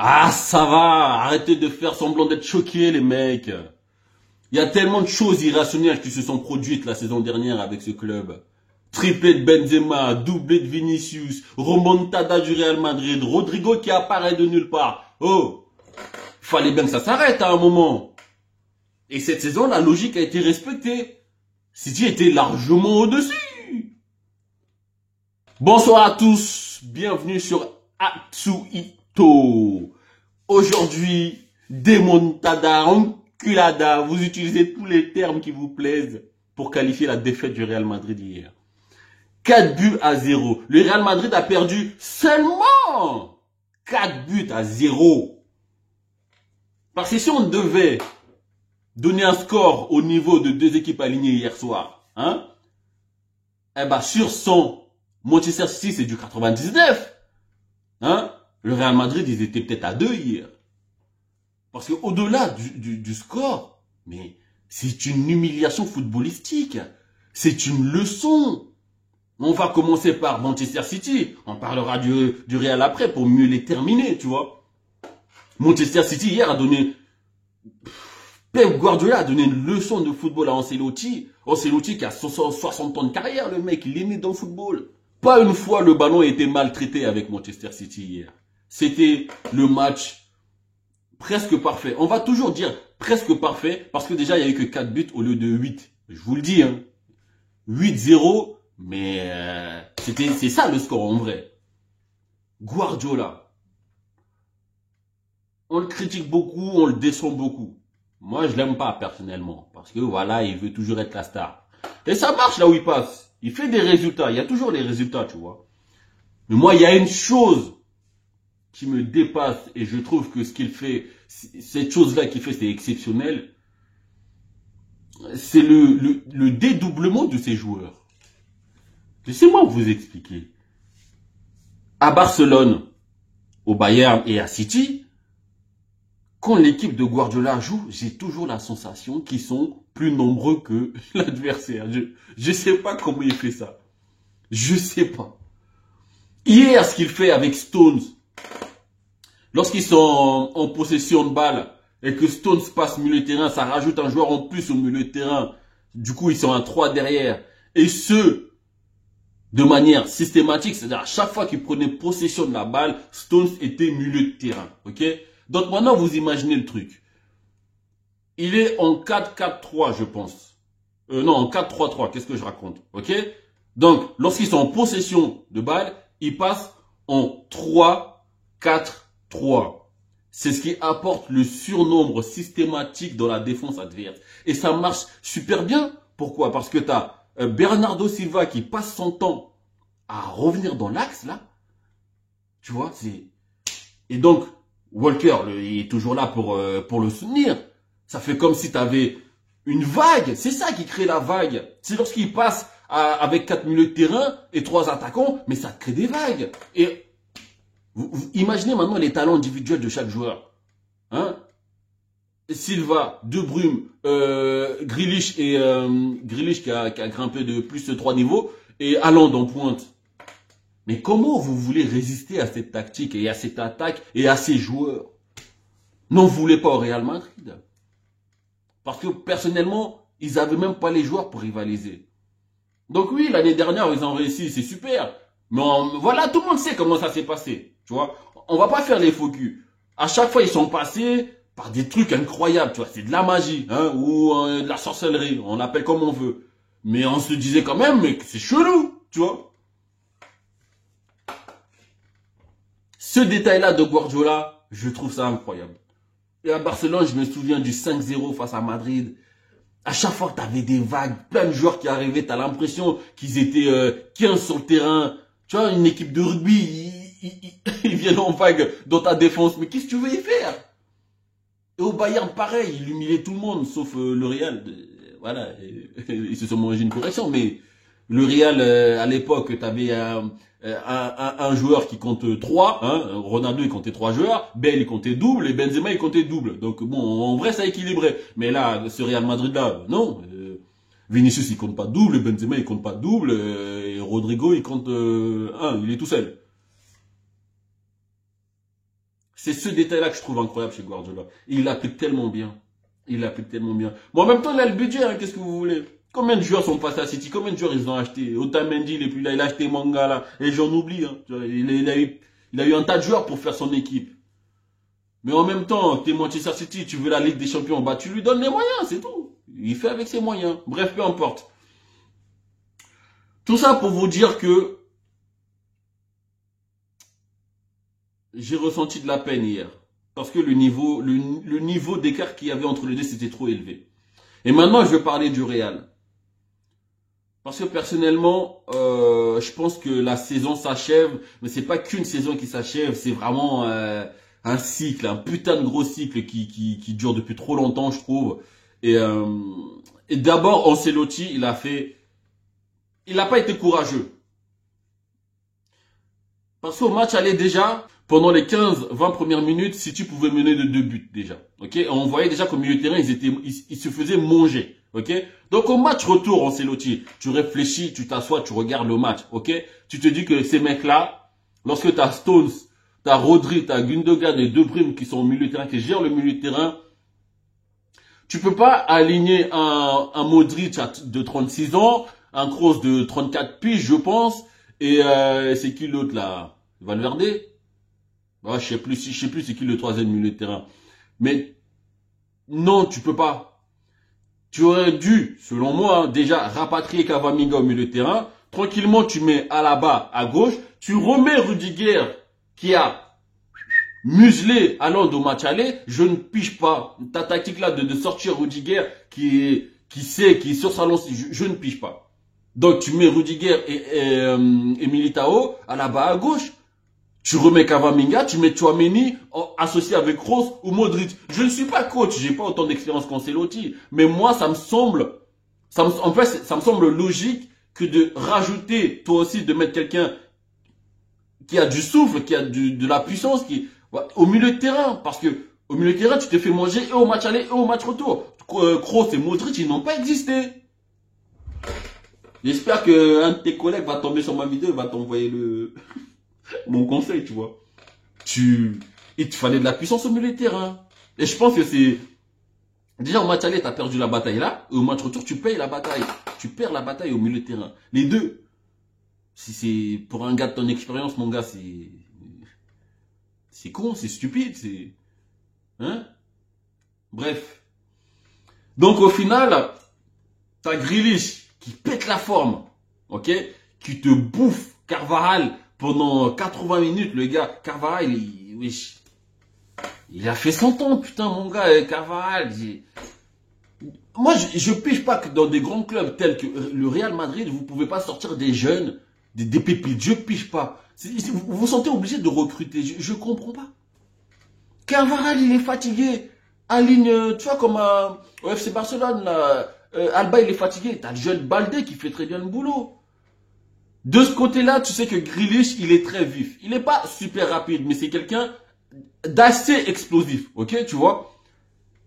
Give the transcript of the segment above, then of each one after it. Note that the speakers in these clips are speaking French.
Ah, ça va, arrêtez de faire semblant d'être choqués, les mecs. Il y a tellement de choses irrationnelles qui se sont produites la saison dernière avec ce club. Triplé de Benzema, doublé de Vinicius, remontada du Real Madrid, Rodrigo qui apparaît de nulle part. Oh, fallait bien que ça s'arrête à un moment. Et cette saison, la logique a été respectée. City était largement au-dessus. Bonsoir à tous, bienvenue sur Atsuhito. Aujourd'hui, démontada, enculada, vous utilisez tous les termes qui vous plaisent pour qualifier la défaite du Real Madrid hier. 4-0. Le Real Madrid a perdu seulement 4-0. Parce que si on devait donner un score au niveau de deux équipes alignées hier soir, hein, eh ben sur 100, Manchester City c'est du 99. Hein, le Real Madrid, ils étaient peut-être à 2 hier. Parce que au-delà du score, mais c'est une humiliation footballistique. C'est une leçon. On va commencer par Manchester City. On parlera du Real après pour mieux les terminer, tu vois. Manchester City hier a donné... Pep Guardiola a donné une leçon de football à Ancelotti. Ancelotti qui a 60 ans de carrière, le mec, il est né dans le football. Pas une fois le ballon a été maltraité avec Manchester City hier. C'était le match presque parfait. On va toujours dire presque parfait parce que déjà il n'y a eu que 4 buts au lieu de 8. Je vous le dis, hein. 8-0, mais c'est ça le score en vrai. Guardiola. On le critique beaucoup, on le descend beaucoup. Moi je l'aime pas personnellement parce que voilà, il veut toujours être la star. Et ça marche là où il passe. Il fait des résultats, il y a toujours des résultats, tu vois. Mais moi il y a une chose qui me dépasse et je trouve que ce qu'il fait, cette chose-là qu'il fait, c'est exceptionnel. C'est le dédoublement de ses joueurs. Laissez-moi vous expliquer. À Barcelone, au Bayern et à City, quand l'équipe de Guardiola joue, j'ai toujours la sensation qu'ils sont plus nombreux que l'adversaire. Je sais pas comment il fait ça. Je sais pas. Hier, ce qu'il fait avec Stones, lorsqu'ils sont en possession de balle et que Stones passe milieu de terrain, ça rajoute un joueur en plus au milieu de terrain. Du coup, ils sont à 3 derrière. Et ce, de manière systématique, c'est-à-dire à chaque fois qu'ils prenaient possession de la balle, Stones était milieu de terrain. Ok? Donc maintenant, vous imaginez le truc. Il est en 4-4-3, je pense. Non, en 4-3-3. Qu'est-ce que je raconte? Ok? Donc, lorsqu'ils sont en possession de balle, ils passent en 3-4-3. C'est ce qui apporte le surnombre systématique dans la défense adverse. Et ça marche super bien. Pourquoi? Parce que tu as Bernardo Silva qui passe son temps à revenir dans l'axe, là. Tu vois, c'est... Et donc, Walker, il est toujours là pour le soutenir. Ça fait comme si tu avais une vague. C'est ça qui crée la vague. C'est lorsqu'il passe avec 4 milieux de terrain et 3 attaquants, mais ça crée des vagues. Et vous imaginez maintenant les talents individuels de chaque joueur. Hein? Silva, De Bruyne, Grealish et Grealish qui a grimpé de plus de 3 niveaux et Haaland en pointe. Mais comment vous voulez résister à cette tactique et à cette attaque et à ces joueurs? N'en voulez pas au Real Madrid. Parce que personnellement, ils n'avaient même pas les joueurs pour rivaliser. Donc oui, l'année dernière, ils ont réussi, c'est super. Mais voilà, tout le monde sait comment ça s'est passé. Tu vois, on va pas faire les faux culs. À chaque fois, ils sont passés par des trucs incroyables. Tu vois, c'est de la magie, hein, ou de la sorcellerie. On l'appelle comme on veut. Mais on se disait quand même, mais c'est chelou, tu vois. Ce détail-là de Guardiola, je trouve ça incroyable. Et à Barcelone, je me souviens du 5-0 face à Madrid. À chaque fois que tu avais des vagues, plein de joueurs qui arrivaient, tu as l'impression qu'ils étaient 15 sur le terrain. Tu vois, une équipe de rugby, ils viennent en vague dans ta défense. Mais qu'est-ce que tu veux y faire? Et au Bayern, pareil, il humiliait tout le monde, sauf le Real. Voilà, ils se sont mangés une correction. Mais le Real, à l'époque, tu avais un joueur qui compte 3, hein, Ronaldo il comptait 3 joueurs, Bale il comptait double et Benzema il comptait double. Donc bon, en vrai ça équilibrait. Mais là, ce Real Madrid là, non. Vinicius il compte pas double, Benzema il compte pas double, et Rodrigo il compte 1, il est tout seul. C'est ce détail-là que je trouve incroyable chez Guardiola. Il l'applique tellement bien. Il l'applique tellement bien. Bon, en même temps, il a le budget, hein, qu'est-ce que vous voulez? Combien de joueurs sont passés à City? Combien de joueurs ils ont acheté? Otamendi, il est plus là, il a acheté Mangala. Et j'en oublie, hein. Il a eu un tas de joueurs pour faire son équipe. Mais en même temps, t'es Manchester City, tu veux la Ligue des Champions, bah tu lui donnes les moyens, c'est tout. Il fait avec ses moyens. Bref, peu importe. Tout ça pour vous dire que j'ai ressenti de la peine hier. Parce que le niveau d'écart qu'il y avait entre les deux, c'était trop élevé. Et maintenant, je vais parler du Real. Parce que personnellement, je pense que la saison s'achève. Mais c'est pas qu'une saison qui s'achève, c'est vraiment un cycle, un putain de gros cycle qui dure depuis trop longtemps, je trouve. Et d'abord, Ancelotti, il n'a pas été courageux. Parce qu'au match allait déjà, pendant les 15-20 premières minutes, City pouvait mener de 2 buts déjà. Ok, et on voyait déjà qu'au milieu de terrain, ils se faisaient manger. Ok, donc au match retour, Ancelotti, tu réfléchis, tu t'assois, tu regardes le match. Ok, tu te dis que ces mecs-là, lorsque tu as Stones, tu as Rodri, tu as Gundogan et De Bruyne qui sont au milieu de terrain, qui gèrent le milieu de terrain, tu peux pas aligner un Modric de 36 ans, un Kroos de 34 piges, je pense, et c'est qui l'autre là? Valverde? Je sais plus c'est qui le troisième milieu de terrain. Mais non, tu peux pas. Tu aurais dû, selon moi, déjà rapatrier Camavinga au milieu de terrain. Tranquillement, tu mets Alaba à gauche. Tu remets Rudiger qui a muselé allant au match aller. Je ne pige pas ta tactique là de sortir Rudiger qui est sur sa lancée. Je ne pige pas. Donc tu mets Rudiger et Militao Alaba à gauche. Tu remets Camavinga, tu mets Tchouaméni associé avec Kroos ou Modric. Je ne suis pas coach, j'ai pas autant d'expérience qu'Ancelotti, mais moi ça me semble logique que de rajouter toi aussi de mettre quelqu'un qui a du souffle, qui a de la puissance, au milieu de terrain, parce que au milieu de terrain tu t'es fait manger et au match aller et au match retour. Kroos et Modric ils n'ont pas existé. J'espère que un de tes collègues va tomber sur ma vidéo et va t'envoyer mon conseil, tu vois. Il te fallait de la puissance au milieu de terrain. Et je pense que c'est... Déjà, au match aller, tu as perdu la bataille là. Et au match retour, tu payes la bataille. Tu perds la bataille au milieu de terrain. Les deux. Si c'est pour un gars de ton expérience, mon gars, c'est con, c'est stupide, c'est... Hein? Bref. Donc, au final, t'as Grealish qui pète la forme. Ok? Qui te bouffe Carvajal pendant 80 minutes, le gars. Carvajal, il a fait son temps, putain, mon gars, Carvajal. Moi, je pige pas que dans des grands clubs tels que le Real Madrid, vous pouvez pas sortir des jeunes, des pépites. Je pige pas. Vous vous sentez obligé de recruter. Je comprends pas. Carvajal, il est fatigué. Aligne, tu vois, comme au FC Barcelone, là, Alba, il est fatigué. T'as le jeune Baldé qui fait très bien le boulot. De ce côté-là, tu sais que Grealish, il est très vif. Il n'est pas super rapide, mais c'est quelqu'un d'assez explosif. Ok, tu vois.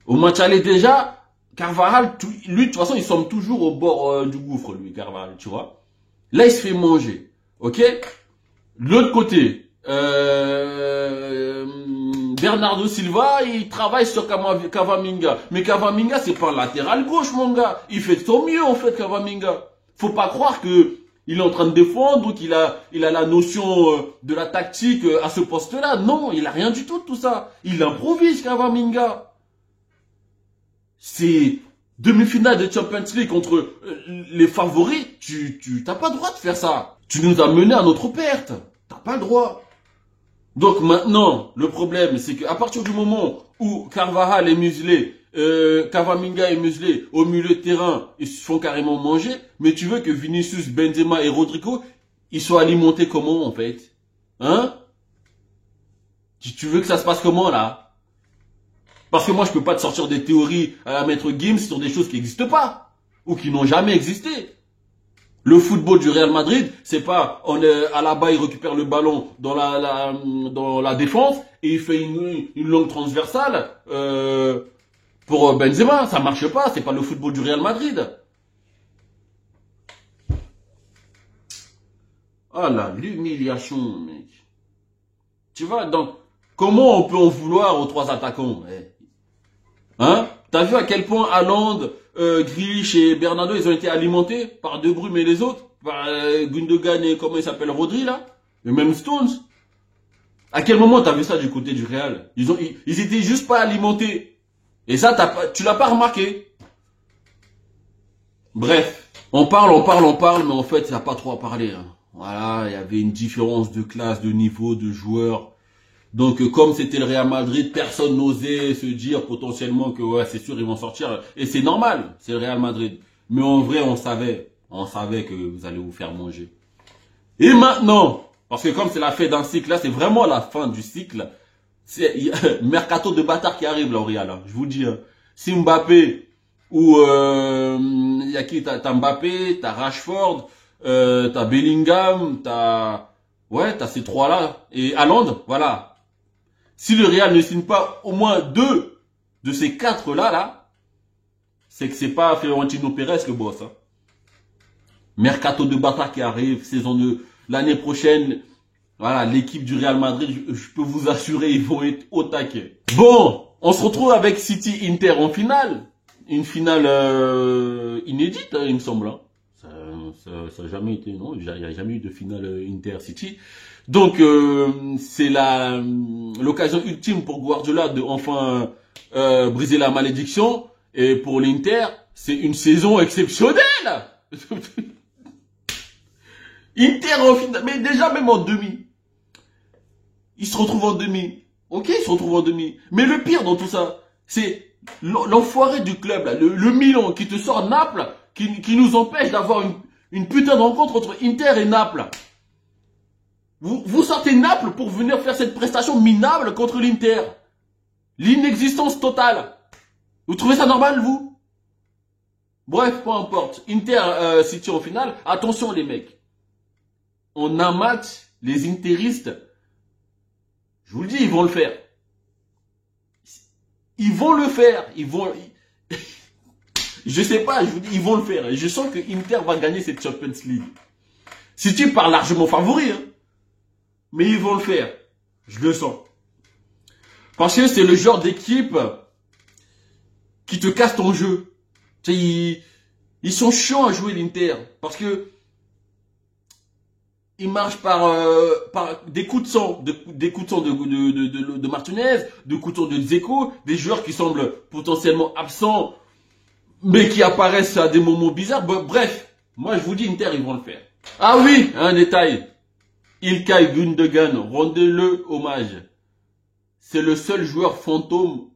Au match aller déjà, Carvajal, lui, de toute façon, il semble toujours au bord du gouffre, lui, Carvajal, tu vois. Là, il se fait manger. Ok. L'autre côté, Bernardo Silva, il travaille sur Camavinga. Mais Camavinga, c'est pas un latéral gauche, mon gars. Il fait de son mieux, en fait, Camavinga. Faut pas croire que il est en train de défendre, donc il a la notion de la tactique à ce poste-là. Non, il a rien du tout de tout ça. Il improvise, Camavinga. C'est demi-finale de Champions League contre les favoris. Tu t'as pas le droit de faire ça. Tu nous as menés à notre perte. T'as pas le droit. Donc maintenant, le problème, c'est qu'à partir du moment où Carvajal est muselé, Camavinga est muselé, au milieu de terrain, ils se font carrément manger, mais tu veux que Vinicius, Benzema et Rodrigo, ils soient alimentés comment en fait? Hein? Tu veux que ça se passe comment là? Parce que moi je peux pas te sortir des théories à la maître Gims sur des choses qui n'existent pas, ou qui n'ont jamais existé. Le football du Real Madrid, c'est pas Alaba il récupère le ballon dans la défense et il fait une longue transversale pour Benzema. Ça marche pas, c'est pas le football du Real Madrid. Ah là, l'humiliation, mec. Tu vois, donc Comment on peut en vouloir aux 3 attaquants? Hein? T'as vu à quel point Haaland, Grealish et Bernardo, ils ont été alimentés par De Bruyne et les autres? Par Gundogan et comment il s'appelle, Rodri là? Et même Stones. À quel moment t'as vu ça du côté du Real? Ils étaient juste pas alimentés. Et ça, tu l'as pas remarqué. Bref, on parle, mais en fait, il n'y a pas trop à parler. Hein. Voilà, il y avait une différence de classe, de niveau, de joueurs. Donc, comme c'était le Real Madrid, personne n'osait se dire potentiellement que ouais, c'est sûr, ils vont sortir. Et c'est normal, c'est le Real Madrid. Mais en vrai, on savait que vous allez vous faire manger. Et maintenant, parce que comme c'est la fin d'un cycle, là, c'est vraiment la fin du cycle. C'est mercato de bâtard qui arrive là au Real. Hein. Je vous dis, hein. Si Mbappé ou y a qui, t'as Mbappé, t'as Rashford, t'as Bellingham, t'as ces 3 là et Haaland, voilà. Si le Real ne signe pas au moins 2 de ces 4 là, c'est que c'est pas Florentino Pérez le boss. Hein. Mercato de bâtard qui arrive, saison de l'année prochaine. Voilà, l'équipe du Real Madrid, je peux vous assurer, ils vont être au taquet. Bon, on se retrouve avec City Inter en finale. Une finale inédite, hein, il me semble. Hein. Ça n'a jamais été, non, il n'y a jamais eu de finale Inter-City. Donc, c'est l'occasion ultime pour Guardiola de enfin briser la malédiction. Et pour l'Inter, c'est une saison exceptionnelle. Inter en finale, mais déjà même en demi. Ils se retrouvent en demi. Ok, ils se retrouvent en demi. Mais le pire dans tout ça, c'est l'enfoiré du club, là, le Milan, qui te sort Naples, qui nous empêche d'avoir une putain de rencontre entre Inter et Naples. Vous sortez Naples pour venir faire cette prestation minable contre l'Inter. L'inexistence totale. Vous trouvez ça normal, vous? Bref, peu importe. Inter City en finale. Attention, les mecs. En un match, les interistes, je vous le dis, ils vont le faire. Ils vont le faire. Je sais pas, je vous dis, ils vont le faire. Et je sens que Inter va gagner cette Champions League. City part largement favori, hein. Mais ils vont le faire. Je le sens. Parce que c'est le genre d'équipe qui te casse ton jeu. Tu sais, ils sont chiants à jouer l'Inter. Parce que ils marchent par des coups de sang, des coups de sang de Martinez, des coups de sang de Dzeko, des joueurs qui semblent potentiellement absents, mais qui apparaissent à des moments bizarres. Bref, moi je vous dis, Inter, ils vont le faire. Ah oui, un détail. Ilkay Gundogan, rendez-le hommage. C'est le seul joueur fantôme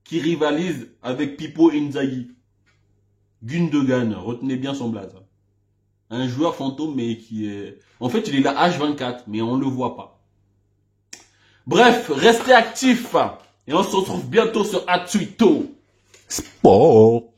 qui rivalise avec Pippo Inzaghi. Gundogan, retenez bien son blaze. Un joueur fantôme, mais qui est... En fait, il est là H24, mais on ne le voit pas. Bref, restez actifs. Et on se retrouve bientôt sur Atuito Sport.